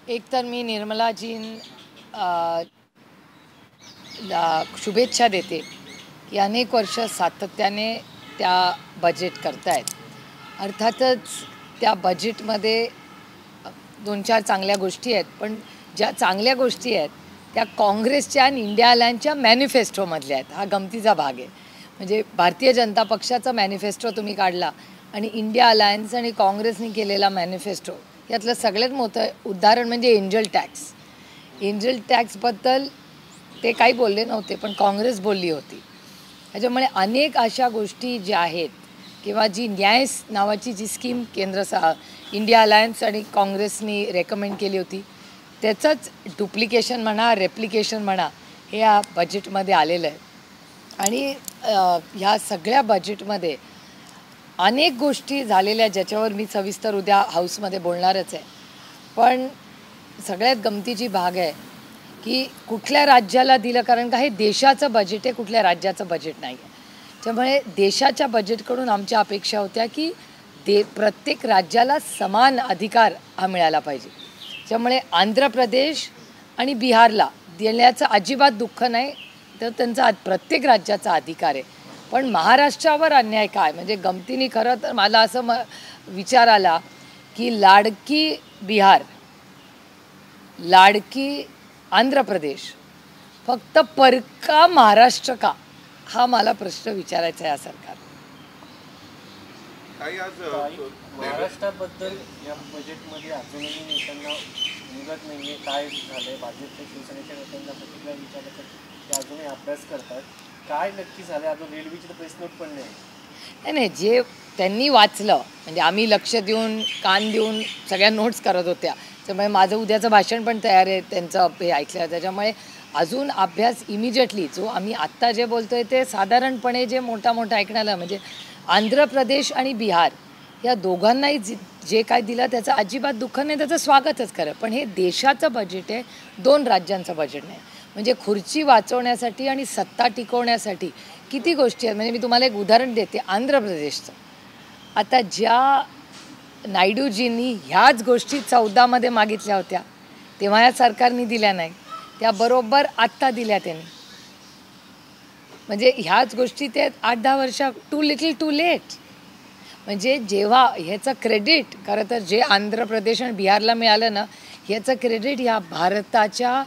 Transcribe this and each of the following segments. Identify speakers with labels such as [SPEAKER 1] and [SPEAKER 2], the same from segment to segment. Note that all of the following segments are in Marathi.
[SPEAKER 1] एक तर मी निर्मलाजींना शुभेच्छा देते की अनेक वर्ष सातत्याने त्या बजेट करतायत. अर्थातच त्या बजेटमध्ये दोन चार चांगल्या गोष्टी आहेत, पण ज्या चांगल्या गोष्टी आहेत त्या काँग्रेसच्या आणि इंडिया अलायन्सच्या मॅनिफेस्टोमधल्या आहेत. हा गमतीचा भाग आहे. म्हणजे भारतीय जनता पक्षाचा मॅनिफेस्टो तुम्ही काढला आणि इंडिया अलायन्स आणि काँग्रेसने केलेला मॅनिफेस्टो यातलं सगळ्यात मोठं उदाहरण म्हणजे एंजल टॅक्स. एंजल टॅक्सबद्दल ते काही बोलले नव्हते, पण काँग्रेस बोलली होती. त्याच्यामुळे अनेक अशा गोष्टी ज्या आहेत किंवा जी न्याय नावाची जी स्कीम इंडिया अलायन्स आणि काँग्रेसनी रेकमेंड केली होती त्याचंच डुप्लिकेशन म्हणा, रेप्लिकेशन म्हणा, हे या बजेटमध्ये आलेलं आहे. आणि ह्या सगळ्या बजेटमध्ये अनेक गोष्टी झालेल्या ज्याच्यावर मी सविस्तर उद्या हाऊसमध्ये बोलणारच आहे. पण सगळ्यात गमतीची भाग आहे की कुठल्या राज्याला दिलं, कारण का हे देशाचं बजेट आहे, कुठल्या राज्याचं बजेट नाही आहे. त्यामुळे देशाच्या बजेटकडून आमच्या अपेक्षा होत्या की प्रत्येक राज्याला समान अधिकार हा मिळाला पाहिजे. त्यामुळे आंध्र प्रदेश आणि बिहारला देण्याचं अजिबात दुःख नाही, तर त्यांचा प्रत्येक राज्याचा अधिकार आहे. पण महाराष्ट्रावर अन्याय काय, म्हणजे गमतीने खरं तर मला असं विचार आला की लाडकी बिहार, लाडकी आंध्र प्रदेश, फक्त परका महाराष्ट्र का, हा मला प्रश्न विचारायचा आहे या सरकार.
[SPEAKER 2] महाराष्ट्राबद्दल या बजेटमध्ये अजूनही नेत्यांना निघत नाहीये. काय झालंय, भाजपच्या शिवसेनेच्या नेत्यांना प्रतिक्रिया विचारलं तर ते अजूनही अभ्यास करतात. काय नक्की झालं अजून? रेल्वेची तर प्रेस नोट पण नाही.
[SPEAKER 1] नाही, जे त्यांनी वाचलं, म्हणजे आम्ही लक्ष देऊन कान देऊन सगळ्या नोट्स करत होत्या. त्यामुळे माझं उद्याचं भाषण पण तयार आहे त्यांचं हे ऐकलं. त्याच्यामुळे अजून अभ्यास इमिजिएटली जो आम्ही आत्ता जे बोलतो आहे ते साधारणपणे जे मोठा ऐकण्याला, म्हणजे आंध्र प्रदेश आणि बिहार या दोघांनाही जे काय दिलं त्याचं अजिबात दुःख नाही, त्याचं स्वागतच खरं. पण हे देशाचं बजेट आहे, दोन राज्यांचं बजेट नाही. म्हणजे खुर्ची वाचवण्यासाठी आणि सत्ता टिकवण्यासाठी किती गोष्टी आहेत. म्हणजे मी तुम्हाला एक उदाहरण देते आंध्र प्रदेशचं. आता ज्या नायडूजींनी ह्याच गोष्टी 14मध्ये मागितल्या होत्या तेव्हा या सरकारने दिल्या नाही, त्या बरोबर आत्ता दिल्या त्यांनी. म्हणजे ह्याच गोष्टी ते 8-10 वर्ष टू लिटल टू लेट. म्हणजे जेव्हा ह्याचं क्रेडिट खरं तर जे आंध्र प्रदेश आणि बिहारला मिळालं ना, ह्याचं क्रेडिट ह्या भारताच्या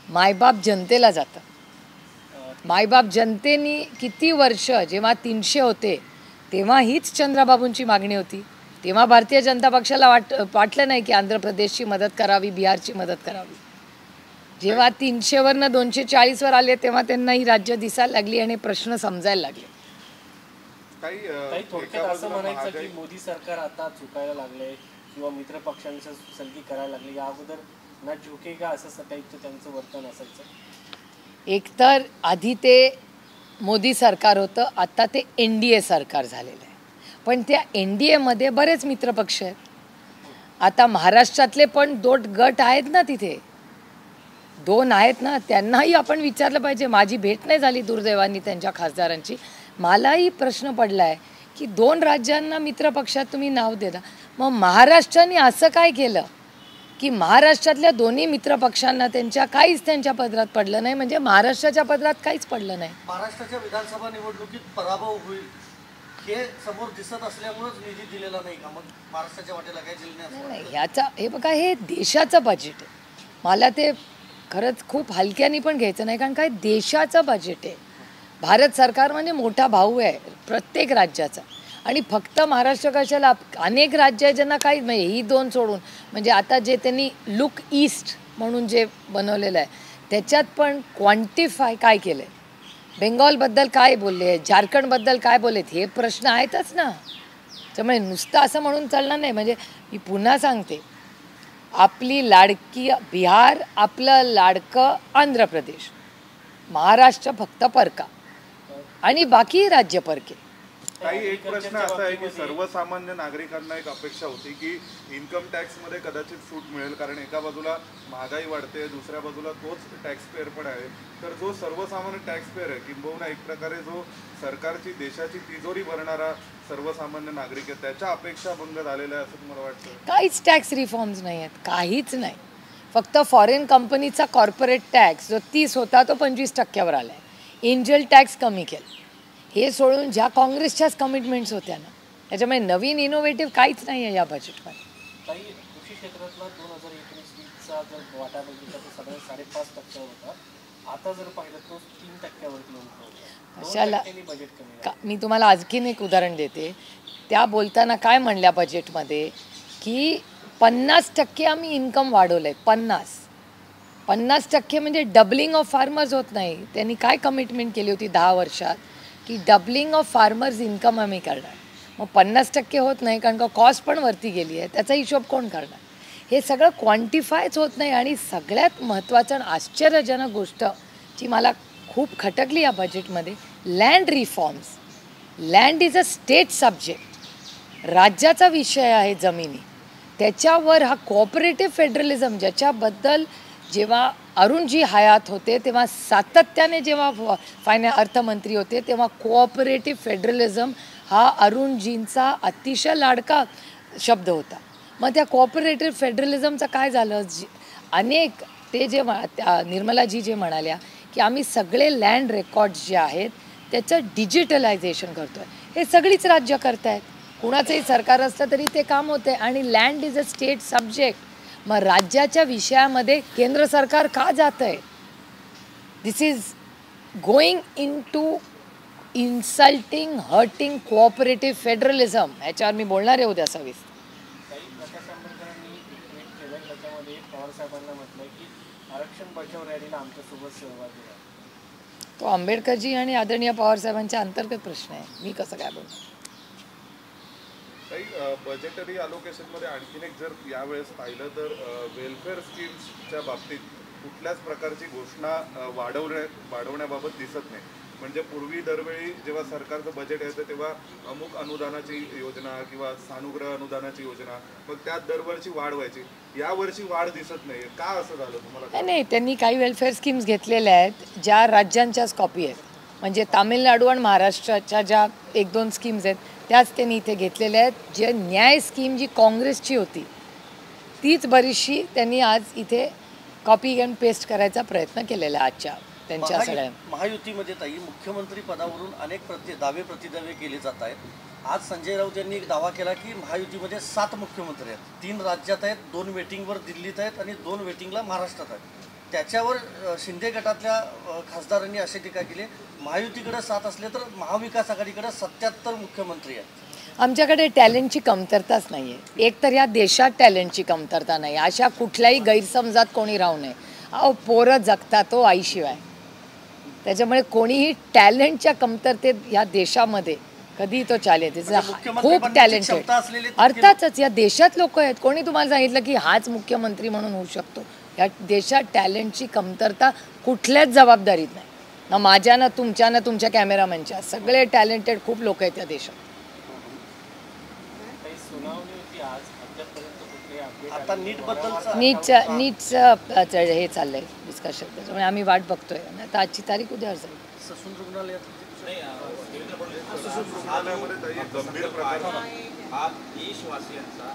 [SPEAKER 1] मायबाप जनतेला जातं. मायबाप जनतेनी किती वर्ष, जेव्हा 300 होते तेव्हा हीच चंद्राबाबूंची मागणी होती. तेव्हा भारतीय जनता पक्षाला वाटलं नाही की आंध्र प्रदेशची मदत करावी, बिहारची मदत करावी. जेव्हा 300वरनं 240वर आले तेव्हा त्यांना ही राज्य दिसायला लागली आणि प्रश्न समजायला लागले.
[SPEAKER 2] काही थोडक्यात असं म्हणायचं की मोदी सरकार आता चुकायला लागले किंवा मित्र पक्षांच्या सलगी करायला लागले, या अगोदर ना झुकेगा असं टाईपचं त्यांचं वर्तन असायचं.
[SPEAKER 1] एकतर आधी ते मोदी सरकार होतं, आता ते NDA सरकार झालेलं आहे. पण त्या NDAमध्ये बरेच मित्रपक्ष आहेत. आता महाराष्ट्रातले पण 2 गट आहेत ना, तिथे 2 आहेत ना, त्यांनाही आपण विचारलं पाहिजे. माझी भेट नाही झाली दुर्दैवानी त्यांच्या खासदारांची. मलाही प्रश्न पडला आहे की 2 राज्यांना मित्रपक्षात तुम्ही नाव देता, मग महाराष्ट्राने असं काय केलं की महाराष्ट्रातल्या दोन्ही मित्रपक्षांना काहीच त्यांच्या पदरात पडलं नाही. म्हणजे महाराष्ट्राच्या पदरात काहीच पडलं नाही.
[SPEAKER 3] महाराष्ट्राच्या विधानसभा निवडणुकीत पराभव होईल हे समोर दिसत असल्यामुळेच निधी दिलेला नाही का? मग महाराष्ट्राच्या वाटेला काय दिलं नाही?
[SPEAKER 1] ह्याचा हे बघा, हे देशाचं बजेट आहे. मला ते खरंच खूप हलक्याने पण घ्यायचं नाही, कारण काय देशाचं बजेट आहे. भारत सरकार म्हणजे मोठा भाऊ आहे प्रत्येक राज्याचा. आणि फक्त महाराष्ट्र कशाला, अनेक राज्य आहेत ज्यांना काहीच, म्हणजे ही 2 सोडून, म्हणजे आता जे त्यांनी लुक ईस्ट म्हणून जे बनवलेलं आहे त्याच्यात पण क्वांटिफाय काय केलं आहे, बेंगॉलबद्दल काय बोलले, झारखंडबद्दल काय बोललेत, हे प्रश्न आहेतच ना. त्यामुळे नुसतं असं म्हणून चालणार नाही. म्हणजे मी पुन्हा सांगते, आपली लाडकी बिहार, आपलं लाडकं आंध्र प्रदेश, महाराष्ट्र फक्त परका आणि बाकी राज्य परके.
[SPEAKER 4] काही एक प्रश्न असा आहे की सर्वसामान्य नागरिकांना एक अपेक्षा होती की इन्कम टॅक्समध्ये कदाचित सूट मिळेल, कारण एका बाजूला महागाई वाढते, दुसऱ्या बाजूला तोच टॅक्स पेअर पण आहे. तर जो सर्वसामान्य टॅक्स पेअर आहे, किंबहुना एक प्रकारे जो सरकारची देशाची तिजोरी भरणारा सर्वसामान्य नागरिक आहे, त्याच्या अपेक्षा भंग झालेल्या आहे असं तुम्हाला वाटतं?
[SPEAKER 1] काहीच टॅक्स रिफॉर्म्स नाही आहेत, काहीच नाही. फक्त फॉरेन कंपनीचा कॉर्पोरेट टॅक्स जो 30 होता तो 25% आला आहे. एंजल टॅक्स कमी केला. हे सोडून ज्या काँग्रेसच्याच कमिटमेंट्स होत्या ना, त्याच्यामुळे नवीन इनोव्हेटिव्ह काहीच नाही आहे या बजेटमध्ये.
[SPEAKER 2] काही कृषी क्षेत्रातला 2019-20चा जर वाटा बघितला तर सगळं 5.5% होता. आता जर पाहिलं तो 3%वरती होता.
[SPEAKER 1] कशाला
[SPEAKER 2] बजेट कमी.
[SPEAKER 1] मी तुम्हाला आणखीन एक उदाहरण देते. त्या बोलताना काय म्हणल्या बजेटमध्ये की 50% आम्ही इन्कम वाढवलं आहे. 50% म्हणजे डबलिंग ऑफ फार्मर्स होत नाही. त्यांनी काय कमिटमेंट केली होती 10 वर्षात की डबलिंग ऑफ फार्मर्स इन्कम आम्ही करणार. मग 50% होत नाही कारण का कॉस्ट पण वरती गेली आहे. त्याचा हिशोब कोण करणार? हे सगळं क्वांटिफायच होत नाही. आणि सगळ्यात महत्त्वाचं आणि आश्चर्यजनक गोष्ट जी मला खूप खटकली या बजेटमध्ये, land reforms. Land is a state subject. राज्याचा विषय आहे जमिनी. त्याच्यावर हा कोऑपरेटिव्ह फेडरलिझम ज्याच्याबद्दल जेव्हा अरुणजी हयात होते तेव्हा सातत्याने, जेव्हा अर्थमंत्री होते तेव्हा कोऑपरेटिव्ह फेडरलिझम हा अरुणजींचा अतिशय लाडका शब्द होता. मग त्या कोऑपरेटिव्ह फेडरलिझमचं काय झालं? अनेक ते जे निर्मलाजी जे म्हणाल्या की आम्ही सगळे लँड रेकॉर्ड्स जे आहेत त्याचं डिजिटलायझेशन करतो आहे. हे सगळीच राज्य करत आहेत. कुणाचंही सरकार असलं तरी ते काम होते. आणि land is a state subject. मग राज्याच्या विषयामध्ये केंद्र सरकार का जातं आहे? This is going into insulting, hurting cooperative federalism. ह्याच्यावर मी बोलणार आहे उद्या सविस्तर.
[SPEAKER 2] काही प्रकाश आंबेडकरांनी ट्विट केलं. त्याच्यामध्ये पवार साहेबांना म्हटलं की आरक्षण बचाव रॅलीला आमच्यासोबत सहभागी व्हा.
[SPEAKER 1] तो आंबेडकरजी आणि आदरणीय पवारसाहेबांच्या अंतर्गत प्रश्न आहे. मी कसं काय बोलतो?
[SPEAKER 4] काही बजेटरी अलोकेशनमध्ये आणखीन एक जर यावेळेस पाहिलं तर वेलफेअर स्कीम्सच्या बाबतीत कुठल्याच प्रकारची घोषणा वाढवण्याबाबत दिसत नाही. म्हणजे पूर्वी दरवेळी जेव्हा सरकारचं बजेट येतं तेव्हा अमुक अनुदानाची योजना किंवा सानुग्रह अनुदानाची योजना, मग त्यात दरवर्षी वाढ व्हायची. यावर्षी वाढ दिसत नाही. का असं झालं तुम्हाला?
[SPEAKER 1] नाही, त्यांनी काही वेलफेअर स्कीम्स घेतलेल्या आहेत ज्या राज्यांच्याच कॉपी आहेत. म्हणजे तामिळनाडू आणि महाराष्ट्राच्या ज्या 1-2 स्कीम्स आहेत त्याच त्यांनी इथे घेतलेल्या आहेत. जे न्याय स्कीम जी काँग्रेसची होती तीच बरीचशी त्यांनी आज इथे कॉपी अँड पेस्ट करायचा प्रयत्न केलेला आहे आजच्या त्यांच्या सगळ्या
[SPEAKER 3] महायुतीमध्ये. ताई, मुख्यमंत्री पदावरून अनेक दावे प्रतिदावे केले जात आहेत. आज संजय राऊत यांनी एक दावा केला की महायुतीमध्ये 7 मुख्यमंत्री आहेत. 3 राज्यात आहेत, 2 वेटिंगवर दिल्लीत आहेत आणि 2 वेटिंगला महाराष्ट्रात आहेत. त्याच्यावर शिंदे गटातल्या खासदारांनी अशी टीका केली, महायुतीकडे 7 असले तर महाविकास आघाडीकडे 77 मुख्यमंत्री आहेत.
[SPEAKER 1] आमच्याकडे टॅलेंटची कमतरताच नाही आहे. एक तर या देशात टॅलेंटची कमतरता नाही. अशा कुठल्याही गैरसमजात कोणी राहू नये. अहो, पोरं जगतात तो आईशिवाय. त्याच्यामुळे कोणीही टॅलेंटच्या कमतरतेत या देशामध्ये कधी तो चालेल. खूप टॅलेंटेड अर्थातच या देशात लोक आहेत. कोणी तुम्हाला सांगितलं की हाच मुख्यमंत्री म्हणून होऊ शकतो? या देशात टॅलेंटची कमतरता कुठल्याच जबाबदारीत नाही. ना माझ्या, ना तुमच्या, ना तुमच्या कॅमेरामॅनच्या. सगळे टॅलेंटेड खूप लोक आहेत या देशात.
[SPEAKER 3] आता नीटचं
[SPEAKER 1] हे चाललंय डिस्कशन. त्याच्यामुळे आम्ही वाट बघतोय. आता आजची तारीख उद्या असेल.
[SPEAKER 3] ससून रुग्णालयात
[SPEAKER 4] गंभीर प्रकार
[SPEAKER 5] हा देशवासियांचा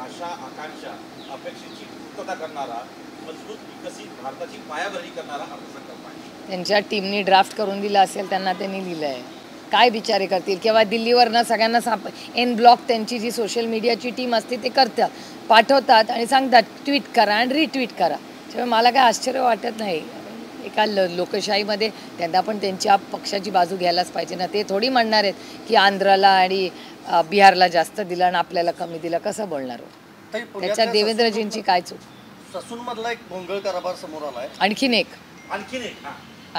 [SPEAKER 5] आशा, आकांक्षा, अपेक्षेची पूर्तता करणारा, मजबूत विकसित भारताची पायाभरणी करणारा अर्थसंकल्प आहे.
[SPEAKER 1] त्यांच्या टीमनी ड्राफ्ट करून दिला असेल, त्यांना त्यांनी लिहिलं आहे. काय बिचारे करतील? केव्हा दिल्लीवरनं सगळ्यांना एन ब्लॉक त्यांची जी सोशल मीडियाची टीम असते ते करतात, पाठवतात आणि सांगतात ट्विट करा आणि रिट्विट करा. त्यामुळे मला काय आश्चर्य वाटत नाही. एका लोकशाहीमध्ये त्यांना पण त्यांच्या पक्षाची बाजू घ्यायलाच पाहिजे ना. ते थोडी म्हणणार आहेत की आंध्राला आणि बिहारला जास्त दिलं आणि आपल्याला कमी दिलं. कसं बोलणार हो? त्याच्यात देवेंद्रजींची काय चूक?
[SPEAKER 3] ससून मधला एक भोंगळ कारभार समोर आलाय.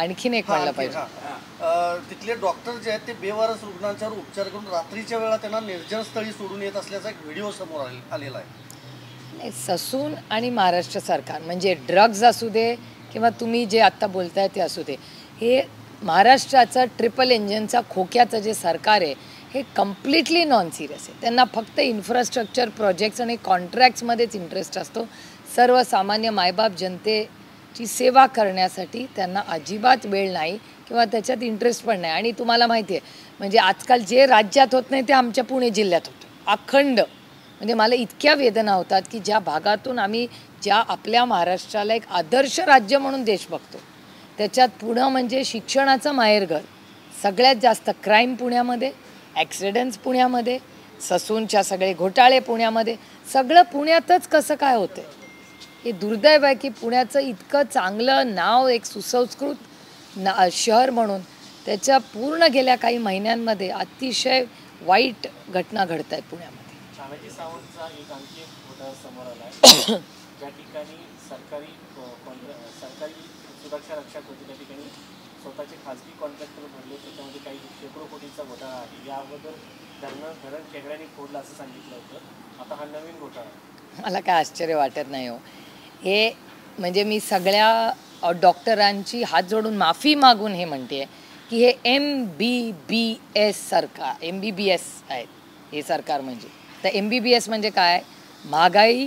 [SPEAKER 1] आणखीन एक म्हणलं पाहिजे.
[SPEAKER 3] तिथले डॉक्टर जे आहेत ते बेवारस रुग्णांच्यावर उपचार करून रात्रीच्या वेळा त्यांना निर्जन स्थळी सोडून येत असल्याचा एक व्हिडिओ समोर आलेला आहे.
[SPEAKER 1] नाही, ससून आणि महाराष्ट्र सरकार म्हणजे ड्रग्ज असू दे किंवा तुम्ही जे आत्ता बोलताय ते असू दे, हे महाराष्ट्राचं ट्रिपल इंजिनचा खोक्याचं जे सरकार आहे हे कम्प्लिटली नॉन सिरियस आहे. त्यांना फक्त इन्फ्रास्ट्रक्चर प्रोजेक्ट्स आणि कॉन्ट्रॅक्ट्समध्येच इंटरेस्ट असतो. सर्वसामान्य मायबाप जनतेची सेवा करण्यासाठी त्यांना अजिबात वेळ नाही किंवा त्याच्यात इंटरेस्ट पण नाही. आणि तुम्हाला माहिती आहे म्हणजे आजकाल जे राज्यात होत नाही ते आमच्या पुणे जिल्ह्यात होतं अखंड. म्हणजे मला इतक्या वेदना होतात की ज्या भागातून आम्ही ज्या आपल्या महाराष्ट्राला एक आदर्श राज्य म्हणून देश बघतो, त्याच्यात पुणं म्हणजे शिक्षणाचं माहेरघर. सगळ्यात जास्त क्राईम पुण्यामध्ये, ॲक्सिडेंट्स पुण्यामध्ये, ससूनच्या सगळे घोटाळे पुण्यामध्ये, सगळं पुण्यातच कसं काय होतं. हे दुर्दैव आहे की पुण्याचं इतकं चांगलं नाव, एक सुसंस्कृत शहर म्हणून त्याच्या पूर्ण गेल्या काही महिन्यांमध्ये अतिशय वाईट घटना घडत आहेत पुण्यामध्ये.
[SPEAKER 2] तानाजी सावंतचा एक आणखी एक घोटाळा समोर आला आहे. ज्या ठिकाणी सरकारी सुरक्षा रक्षक होते त्या ठिकाणी स्वतःचे खाजगी कॉन्ट्रॅक्टर भरले, त्याच्यामध्ये काही शेकडो कोटींचा घोटाळा आहे. या अगोदर धरण खेकड्यांनी फोडलं असं सांगितलं होतं. आता हा नवीन घोटाळा आहे.
[SPEAKER 1] मला काय आश्चर्य वाटत नाही हो. हे म्हणजे मी सगळ्या डॉक्टरांची हात जोडून माफी मागून हे म्हणते की हे MBBS सरकार, MBBS आहेत हे सरकार. म्हणजे तर MBBS म्हणजे काय? महागाई,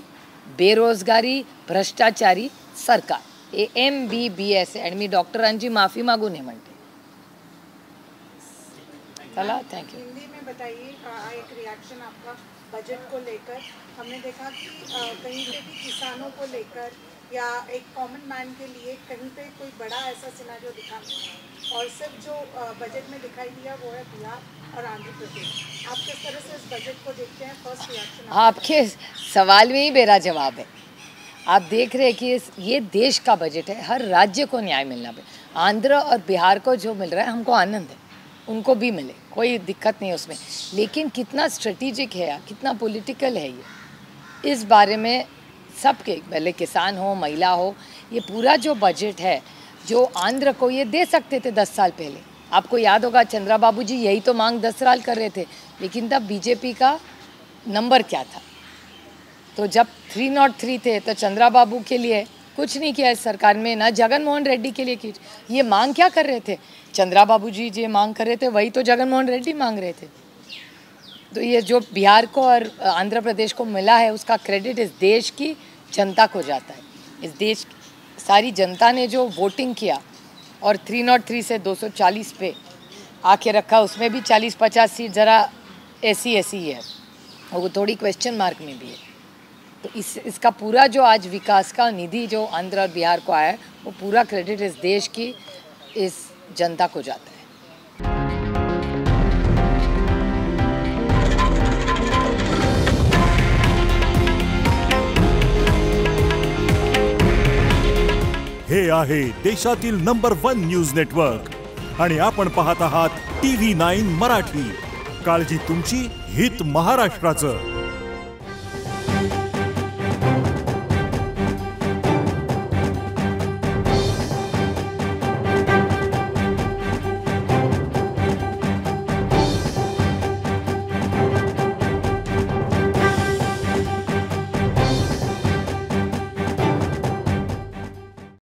[SPEAKER 1] बेरोजगारी, भ्रष्टाचारी सरकार. हे MBBS आहे आणि मी डॉक्टरांची माफी मागून हे म्हणते. चला, थँक्यू.
[SPEAKER 6] हिंदी में बताइए एक रिएक्शन आपका बजट को लेकर. हमने देखा कि कहीं पे भी किसानों को लेकर या एक कॉमन मैन के लिए कहीं पे कोई बड़ा ऐसा सिनेरियो दिखा नहीं, और सिर्फ जो बजट में दिखाई दिया वो है बिहार और आंध्र प्रदेश. आप किस तरह से इस बजट को देखते हैं? फर्स्ट रिएक्शन
[SPEAKER 1] आपके सवाल में ही मेरा जवाब है. आप देख रहे हैं कि ये देश का बजट है, हर राज्य को न्याय मिलना है. आंध्र और बिहार को जो मिल रहा है हमको आनंद है, उनको भी मिले, कोई दिक्कत नहीं है उसमें. लेकिन कितना स्ट्रेटेजिक है, कितना पॉलिटिकल है ये, इस बारे में सबके, पहले किसान हो, महिला हो, ये पूरा जो बजट है जो आंध्र को ये दे सकते थे 10 साल पहले. आपको याद होगा चंद्रा बाबू जी यही तो मांग 10 साल कर रहे थे, लेकिन तब बीजेपी का नंबर क्या था. तो जब 303 थे तो चंद्रा बाबू के लिए कुछ नहीं किया इस सरकार में, ना जगन मोहन रेड्डी के लिए की. ये मांग क्या कर रहे थे? चंद्रा बाबू जी जो मांग कर रहे थे वही तो जगन मोहन रेड्डी मांग रहे थे. तो ये जो बिहार को और आंध्र प्रदेश को मिला है उसका क्रेडिट इस देश की जनता को जाता है. इस देश सारी जनता ने जो वोटिंग किया और 303 से 240 पे आके रखा, उसमें भी 40-50 सीट ज़रा ऐसी है, और वो थोड़ी क्वेश्चन मार्क में भी है. तो इसका पूरा जो आज विकास का निधि जो आंध्र और बिहार को आया है वो पूरा क्रेडिट इस देश की, इस जनता को जाता है.
[SPEAKER 7] हे आहे देशातील नंबर 1 न्यूज नेटवर्क आणि आपण पाहत आहात TV9 मराठी. काळजी तुमची, हित महाराष्ट्राचं.